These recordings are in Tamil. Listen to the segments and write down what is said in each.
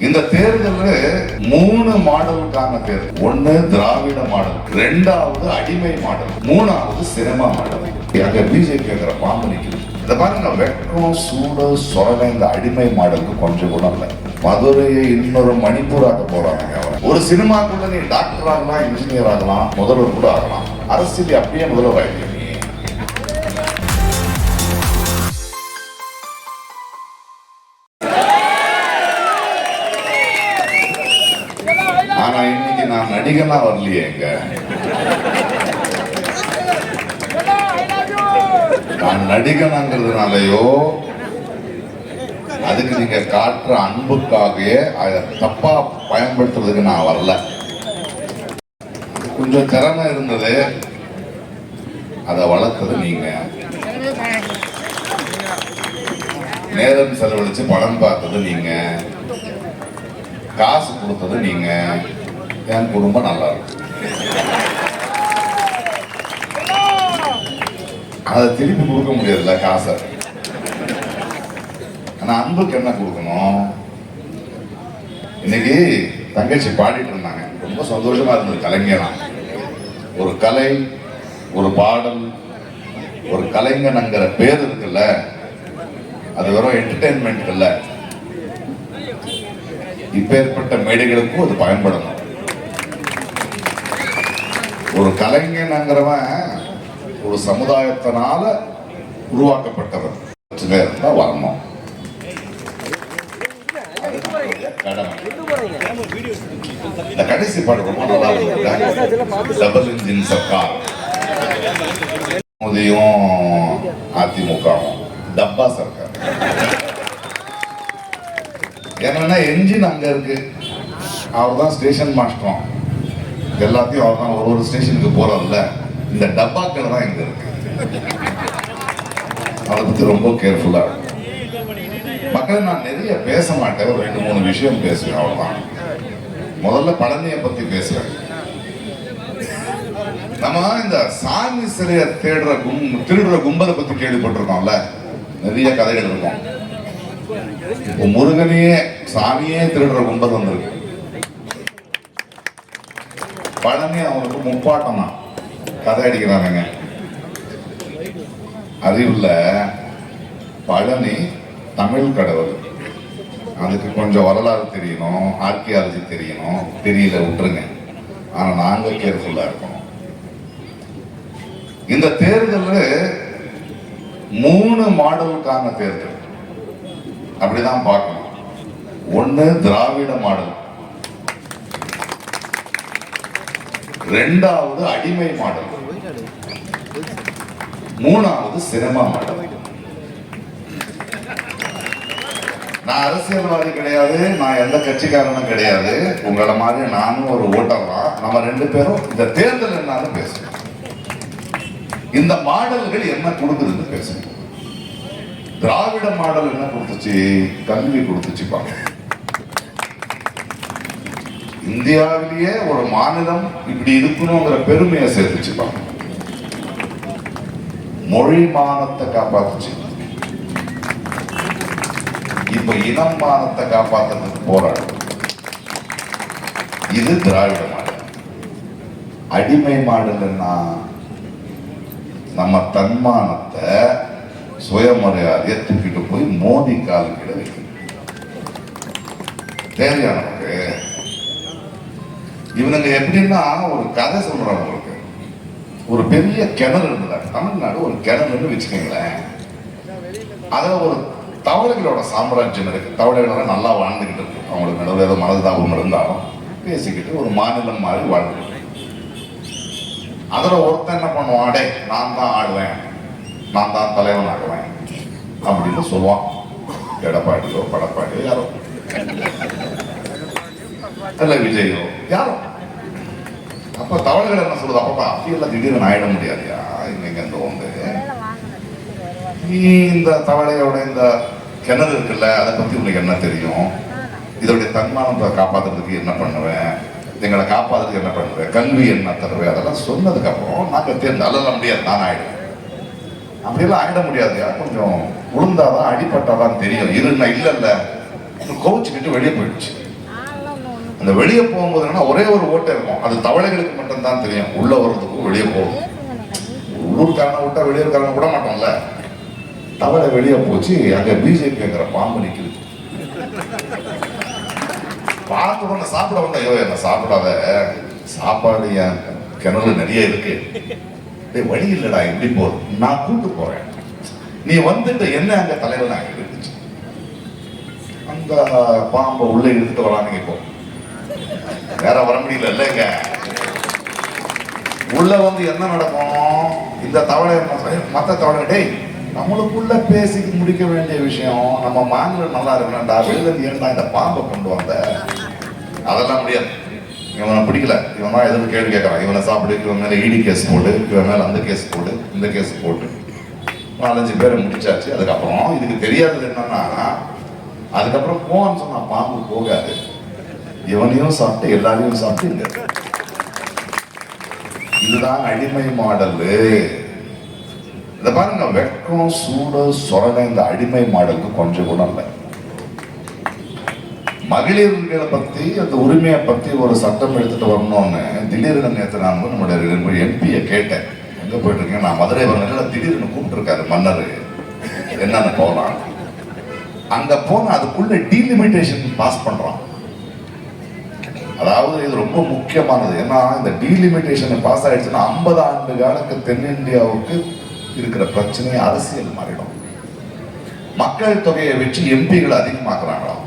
இந்த தேர்தல் 3 மாடலுக்கான தேர்தல். ஒன்னு திராவிட மாடல், ரெண்டாவது அடிமை மாடல், மூணாவது சினிமா மாடல். அங்க பிஜேபி கேட்கிற பாம்பு நிக்குது. இத பாருங்க, வெக்கம் சூடு சொரணை இந்த அடிமை மாடலுக்கு கொஞ்சம் கூட இல்லை. மதுரையை இன்னொரு மணிப்பூராக்க போறாங்க. ஒரு சினிமாக்குள்ள நீ டாக்டர் ஆகலாம், இன்ஜினியர் ஆகலாம், முதல்வர் கூட ஆகலாம். அரசியல் அப்படியே முதல்வர் ஆகிடுங்க. ஆனா இன்னைக்கு நான் நடிகனா வரலையே. நான் நடிகனாங்கிறதுனாலயோ அதுக்கு நீங்க காட்டுற அன்புக்காகவே அதை தப்பா பயன்படுத்துறதுக்கு நான் வரல. கொஞ்சம் திறமை இருந்தது, அதை வளர்த்தது நீங்க. நேரம் செலவழிச்சு படம் பார்த்தது நீங்க, காசு கொடுத்தது நீங்க. என் குடும்பம் நல்லா இருக்கு. அதை திருப்பி கொடுக்க முடியாதுல்ல காசை. ஆனா அன்புக்கு என்ன கொடுக்கணும்? இன்னைக்கு தங்கச்சி பாடிட்டு இருந்தாங்க, ரொம்ப சந்தோஷமா இருந்தது. கலைஞனா ஒரு கலை, ஒரு பாடல், ஒரு கலைஞன்ங்கிற பேர் இருக்குல்ல, அது வெறும் என்டர்டெயின்மெண்ட் இல்ல. இப்பேற்பட்ட மேடைகளுக்கும் அது பயன்படணும். ஒரு கலைஞன்ங்கிறவன் ஒரு சமுதாயத்தினால உருவாக்கப்பட்டவன் தான் வரணும். இந்த கடைசி பாட்டு ரொம்ப நல்லா இருக்கு. டபுள் இன்ஜின் சர்க்கார், மோதியும் அதிமுகவும் டப்பா சர்க்கார். என்னன்னா என்ஜின் அங்க இருக்கு, அவர் தான் ஸ்டேஷன் மாஸ்டரும், எல்லாத்தையும் அவர் தான் ஒரு ஸ்டேஷனுக்கு போறதில்ல. இந்த டப்பாக்கள் தான் இங்க இருக்கு. அதை பத்தி ரொம்ப கேர்ஃபுல்லா இருக்கும். மக்கள், நான் நிறைய பேச மாட்டேன், ஒரு 2-3 விஷயம் பேசுவேன், அவ்வளவுதான். முதல்ல பழனியை பத்தி பேசுறேன். நம்ம இந்த சாமி சிலைய திருடுற கும்பலை பத்தி கேள்விப்பட்டிருக்கோம்ல, நிறைய கதைகள் இருக்கும். இப்போ முருகனையே சாமியே திருடுற கும்பல் வந்திருக்கு. பழனி அவனுக்கு முப்பாட்டம் தான் கதை அடிக்கிறானுங்க. அறிவுள்ள பழனி தமிழ் கடவுள், அதுக்கு கொஞ்சம் வரலாறு தெரியணும், ஆர்கியாலஜி தெரியணும். தெரியல விட்டுருங்க, ஆனா நாங்க கேர்ஃபுல்லா இருக்கணும். இந்த தேர்தல் 3 மாடலுக்கான தேர்தல், அப்படிதான் பார்க்கணும். ஒன்னு திராவிட மாடல், ரெண்டாவது அடிமை மாடல், மூணாவது சினிமா மாடல். நான் அரசியல்வாதி கிடையாது, நான் எந்த கட்சிக்காரனும் கிடையாது. உங்கள மாதிரி நானும் ஒரு ஓட்டர் தான். நம்ம 2 பேரும் இந்த தேர்தல் என்னன்னு பேசுறோம். இந்த மாடல்கள் என்ன கொடுக்குதுன்னு பேசுறோம். திராவிட மாடல் என்ன கொடுத்துச்சு? கல்வி கொடுத்துச்சு. இந்தியாவிலேயே ஒரு மாநிலம் இப்படி இருக்கணுங்கிற பெருமையை சேர்த்துச்சுப்பாங்க. மொழி மானத்தை காப்பாத்துச்சு. இப்ப இனம் மானத்தை காப்பாத்துறதுக்கு போராடும். இது திராவிட மாடல். அடிமை மாடல்னா நம்ம தன்மானத்தை, சுயமரியாதையை தூக்கிட்டு போய் மோதி கால் கிட வைக்கணும். தேவையானவங்க இவனுங்க எப்படின்னா, ஒரு கதை சொல்றாங்க. உங்களுக்கு ஒரு பெரிய கிணறு இருந்தது தமிழ்நாடு, ஒரு கிணறுன்னு வச்சுக்கோங்களேன். அதுல ஒரு தவளைகளோட சாம்ராஜ்யம் இருக்கு. தவளைகளோட நல்லா வாழ்ந்துகிட்டு இருக்கு. அவங்களுக்கு நடுவில் ஏதோ மனதாபம் இருந்தாலும் பேசிக்கிட்டு ஒரு மாநிலம் மாதிரி வாழ்ந்துட்டு. அதுல ஒருத்தன் என்ன பண்ணுவான், அடே நான் தான் ஆடுவேன், நான் தான் தலைவன் ஆகுவேன் அப்படின்னு சொல்லுவான். எடப்பாடியோ படப்பாடியோ யாரோ, இல்ல விஜயோ யாரோ. அப்ப தவளைகள் என்ன சொல்லுது, அப்பா அப்படியெல்லாம் திடீர்னு ஆயிட முடியாதுயா, இங்க வந்து நீ இந்த தவளையோட இந்த கிணறு இருக்குல்ல, அதை பத்தி உங்களுக்கு என்ன தெரியும்? இதோடைய தன்மானத்தை காப்பாத்துறதுக்கு என்ன பண்ணுவேன், எங்களை காப்பாத்துறதுக்கு என்ன பண்ணுவேன், கல்வி என்ன தருவேன், அதெல்லாம் சொன்னதுக்கு அப்புறம் நாங்க தேர்ந்தல்ல முடியாது, நான் ஆயிடுவேன். அப்படியெல்லாம் ஆயிட முடியாதுயா, கொஞ்சம் உளுந்தாதான் அடிப்பட்டாதான் தெரியும். இல்ல கோவிச்சுக்கிட்டு வெளியே போயிடுச்சு. அந்த வெளியே போகும்போது என்னன்னா ஒரே ஒரு ஓட்டை இருக்கும், அது தவளைகளுக்கு மட்டும்தான் தெரியும் உள்ள வர்றதுக்கும் வெளியே போகும். உள்ளூர்காரனை விட்டா வெளியூர்காரனை விட மாட்டோம்ல. தவளை வெளியே போச்சு, அங்க பிஜேபிங்கிற பாம்பு நிக்குது. பார்த்து கொண்டு சாப்பிட வந்த, ஐயோ என்ன சாப்பிடாத, சாப்பாடு என் கிணறு நிறைய இருக்கு, வழி இல்லடா, எப்படி போகுது, நான் கூட்டு போறேன், நீ வந்துட்டு என்ன அங்க தலைவர் நான் இருந்துச்சு. அந்த பாம்பை உள்ள எடுத்துட்டு வரானுங்க. இப்போ வேற வர முடியல இல்லைங்க. உள்ள வந்து என்ன நடக்கும், இந்த தவளை மற்ற தவளை, டேய் நம்மளுக்குள்ள பேசி முடிக்க வேண்டிய விஷயம், நம்ம மாநிலம் நல்லா இருக்கணும்டா, வெளியில ஏன்டா இந்த பாம்பை கொண்டு வந்த, அதெல்லாம் முடியாது. இவனை பிடிக்கல, இவன் தான் எதுவும் கேள்வி கேட்கறான், இவனை சாப்பிடு, இவன் மேல இடி கேஸ் போடு, இவன் மேல அந்த கேஸ் போடு, இந்த கேஸ் போட்டு 4-5 பேரை முடிச்சாச்சு. அதுக்கப்புறம் இதுக்கு தெரியாதது என்னன்னா, அதுக்கப்புறம் போவான்னு சொன்னா பாம்பு போகாது, இவனையும் சாப்பிட்டு எல்லாரையும் சாப்பிட்டு. இதுதான் அடிமை மாடல். இத பாருங்க, வெக்கம் சூடு சொரணை இந்த அடிமை மாடலுக்கு கொஞ்சம் கூட இல்லை. மகளிர்களை பத்தி அந்த உரிமையை பத்தி ஒரு சட்டம் எடுத்துட்டு வரணும்னு திடீர்னு நேற்று நான் வந்து நம்மளுடைய எம்பியை கேட்டேன், எங்க போயிட்டு இருக்கேன், நான் மதுரை வரல, திடீர்னு கூப்பிட்டு இருக்காரு மன்னர், என்னன்னு போகலாம். அங்க போன அதுக்குள்ள டீலிமிட்டேஷன் பாஸ் பண்றான். அதாவது இது ரொம்ப முக்கியமானது. ஏன்னா இந்த டீலிமிட்டேஷன் பாஸ் ஆயிடுச்சுன்னா 50 ஆண்டு காலத்துக்கு தென்னிந்தியாவுக்கு இருக்கிற பிரச்சனையை அரசியல் மாறிடும். மக்கள் தொகையை வச்சு எம்பிகளை அதிகமாக்குறாங்களாம்.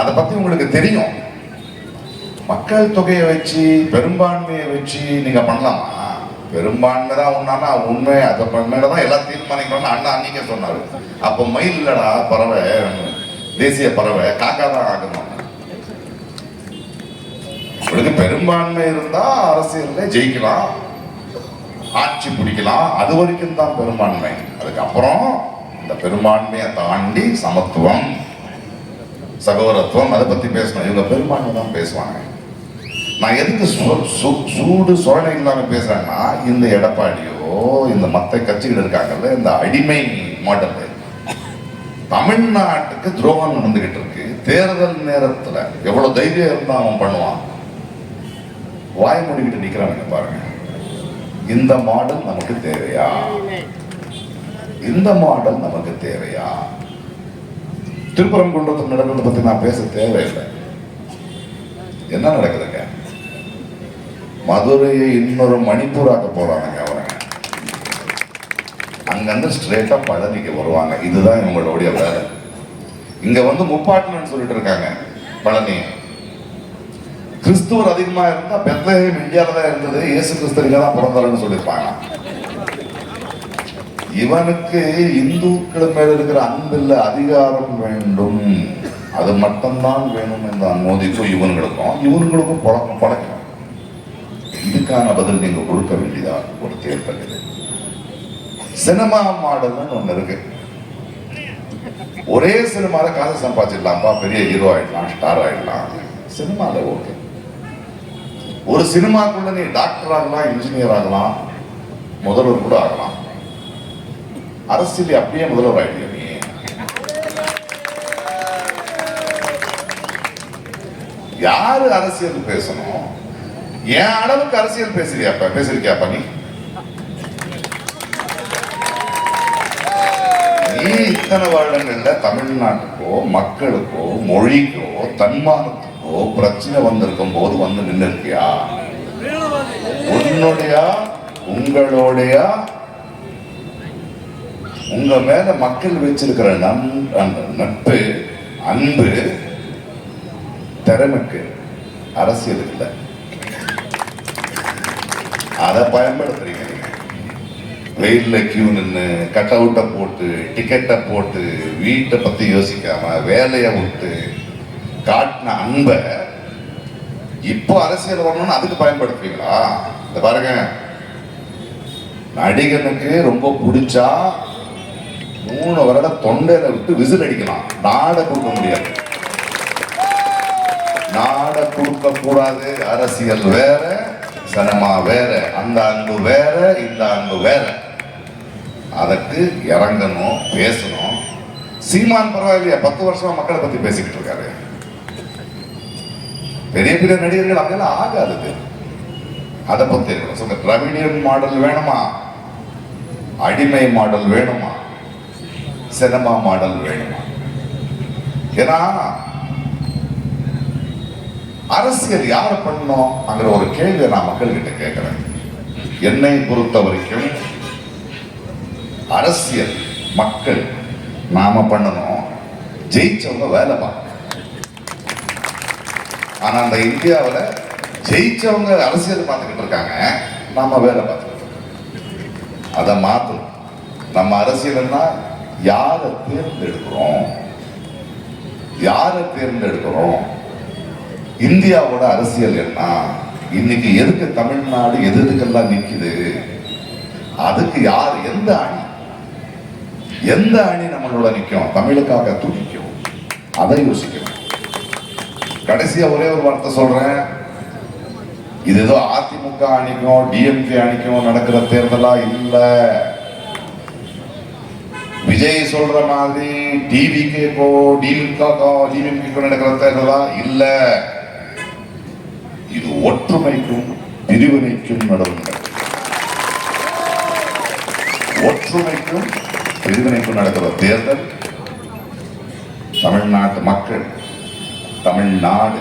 அதை பத்தி உங்களுக்கு தெரியும். மக்கள் தொகையை வச்சு பெரும்பான்மையை வச்சு நீங்க பண்ணலாமா? பெரும்பான்மை தான் உண்டானா உண்மை, அதை மேலதான் எல்லாம் தீர்மானிக்கணும்னு அண்ணா அன்னைக்கே சொன்னாரு. அப்ப மயில் இல்லடா பறவை, தேசிய பறவை, காக்கா தான் ஆகணும். உங்களுக்கு பெரும்பான்மை இருந்தா அரசியல்ல ஜெயிக்கலாம், ஆட்சி பிடிக்கலாம், அது வரைக்கும் தான் பெரும்பான்மை. அதுக்கப்புறம் இந்த பெரும்பான்மையை தாண்டி சமத்துவம், சகோதரத்துவம், அதை பத்தி பேசணும். இவங்க பெரும்பான்மை தான் பேசுவாங்க. நான் எதுக்கு சூடு சொரணை இல்லாம பேசுறேன்னா, இந்த எடப்பாடியோ இந்த மத்த கட்சிகள் இருக்காங்கல்ல, இந்த அடிமை மாடல் தமிழ்நாட்டுக்கு துரோகம் நடந்துகிட்டு இருக்கு. தேர்தல் நேரத்துல எவ்வளவு தைரியம் இருந்தா அவன் பண்ணுவான், வாய் மூடிக்கிட்டு நிக்கிறாங்க பாருங்க. இந்த மாடல் நமக்கு தேவையா? இந்த மாடல் நமக்கு தேவையா? திருப்பரங்குன்றத்தில் நடக்கிறத பத்தி நான் பேச தேவையில்லை. என்ன நடக்குதுங்க? மதுரையை இன்னொரு மணிப்பூராக்க போறாங்க அவருங்க. அங்கிருந்து ஸ்ட்ரெயிட்டா பழனிக்கு வருவாங்க. இதுதான் இவங்களுடைய வேலை. இங்க வந்து முப்பாட்டணும்னு சொல்லிட்டு இருக்காங்க. பழனி கிறிஸ்துவர் அதிகமா இருந்தா பெத்லஹேம் இந்தியாவில தான் இருந்தது, இயேசு கிறிஸ்து இங்க தான் பிறந்தாருன்னு சொல்லியிருப்பாங்க. இவனுக்கு இந்துக்கள் மேல இருக்கிற அன்பில்ல அதிகாரம் வேண்டும், அது மட்டும்தான் வேணும் என்ற மோதிக்கும் இவங்களுக்கும் பழக்கம். இதுக்கான பதில் நீங்க கொடுக்க வேண்டியதா ஒரு தேர்தல். இது சினிமா மாடல்னு ஒண்ணு இருக்கு. ஒரே சினிமால காசு சம்பாதிச்சிடலாம்ப்பா, பெரிய ஹீரோ ஆயிடலாம், ஸ்டார் ஆயிடலாம். சினிமால ஓகே. ஒரு சினிமாக்குள்ள நீ டாக்டர் ஆகலாம், இன்ஜினியர் ஆகலாம், முதல்வர் கூட ஆகலாம். அரசியல் அப்படியே முதல்வர் ஆயிடுங்க. நீ யாரு அரசியல் பேசணும்? என் அளவுக்கு அரசியல் பேசிருக்கியாப்பா நீ? நீ இத்தனை வருடங்கள்ல தமிழ்நாட்டுக்கோ மக்களுக்கோ மொழிக்கோ தன்மானத்துக்கோ பிரச்சனை வந்திருக்கும் போது வந்து நின்று இருக்கியா? உங்களுடைய உங்க மேல மக்கள் வச்சிருக்கிற நட்பு, அன்பு, திறமைக்கு அரசியல் இல்லை. அதை பயன்படுத்துறீங்க. வெயில்ல கியூ நின்று கட் அவுட்டை போட்டு டிக்கெட்டை போட்டு வீட்டை பத்தி யோசிக்காம வேலையை விட்டு காட்டின அன்பை இப்போ அரசியல் வரணும்னு அதுக்கு பயன்படுத்துவீங்களா? இந்த பாருங்க, நடிகனுக்கு ரொம்ப பிடிச்சா 3 வருடம் தொண்டையில விட்டு விசில் அடிக்கலாம், நாட கொடுக்க முடியாது. நாட கொடுக்க கூடாது. அரசியல் வேற, சினிமா வேற, அந்த அன்பு வேற, இந்த அன்பு வேற. அதுக்கு இறங்கணும், பேசணும். சீமான் பரவாயில்லையா, 10 வருஷமா மக்களை பத்தி பேசிக்கிட்டு இருக்காரு. பெரிய பெரிய நடிகர்கள் அதெல்லாம் ஆகாது. அதை பத்தி இருக்கணும். திராவிடியன் மாடல் வேணுமா, அடிமை மாடல் வேணுமா, சினிமா மாடல் வேணுமா? ஏன்னா அரசியல் யார பண்ணணும் அங்கிற ஒரு கேள்வியை நான் மக்கள் கிட்ட கேட்கிறேன். என்னை பொறுத்த வரைக்கும் அரசியல் மக்கள் நாம பண்ணணும், ஜெயிச்சவங்க வேலை பார்க்கணும். ஆனா அந்த இந்தியாவில் ஜெயிச்சவங்க அரசியல் பார்த்துக்கிட்டு இருக்காங்க, நாம வேலை பார்த்துக்கிட்டு இருக்கோம். அதை மாற்றணும். நம்ம அரசியல்னா யாரை தேர்ந்தெடுக்கிறோம், யாரை தேர்ந்தெடுக்கிறோம். இந்தியாவோட அரசியல் என்ன, இன்னைக்கு எதுக்கு தமிழ்நாடு எதுக்கெல்லாம் நிக்குது, அதுக்கு யார் எந்த அணி நம்மளோட நிற்கும், தமிழுக்காக துடிக்கும், அதை யோசிக்கணும். கடைசியா ஒரே ஒரு வார்த்தை சொல்றேன். இது ஏதோ அதிமுக அணிக்கும் டிஎம்கே அணிக்கும் நடக்கிற தேர்தலா இல்ல. விஜய் சொல்ற மாதிரி டிவிகேக்கோ டிஎம்கேக்கோ நடக்கிற தேர்தலா இல்ல. இது ஒற்றுமைக்கும் பிரிவினைக்கும் நடந்த, ஒற்றுமைக்கும் பிரிவினைக்கும் நடக்கிற தேர்தல். தமிழ்நாட்டு மக்கள், தமிழ்நாடு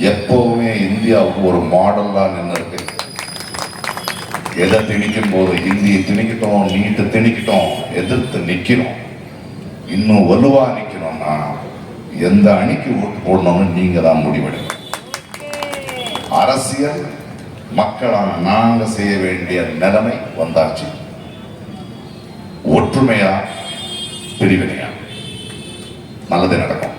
எப்பவுமே இந்தியாவுக்கு ஒரு மாடலா நின்று இருக்கு. எதை திணிக்கும் போது இந்தியை திணிக்கிட்டோம், நீட்டு திணிக்கிட்டோம், எதிர்த்து நிக்கணும். இன்னும் வலுவா நிக்கணும்னா எந்த அணிக்கு ஓட்டு போடணும்னு நீங்க தான் முடிவெடுக்கணும். அரசியல் மக்களான நாங்க செய்ய வேண்டிய நிலைமை வந்தாச்சு. ஒற்றுமையா பிரிவினையா நல்லது நடக்கும்.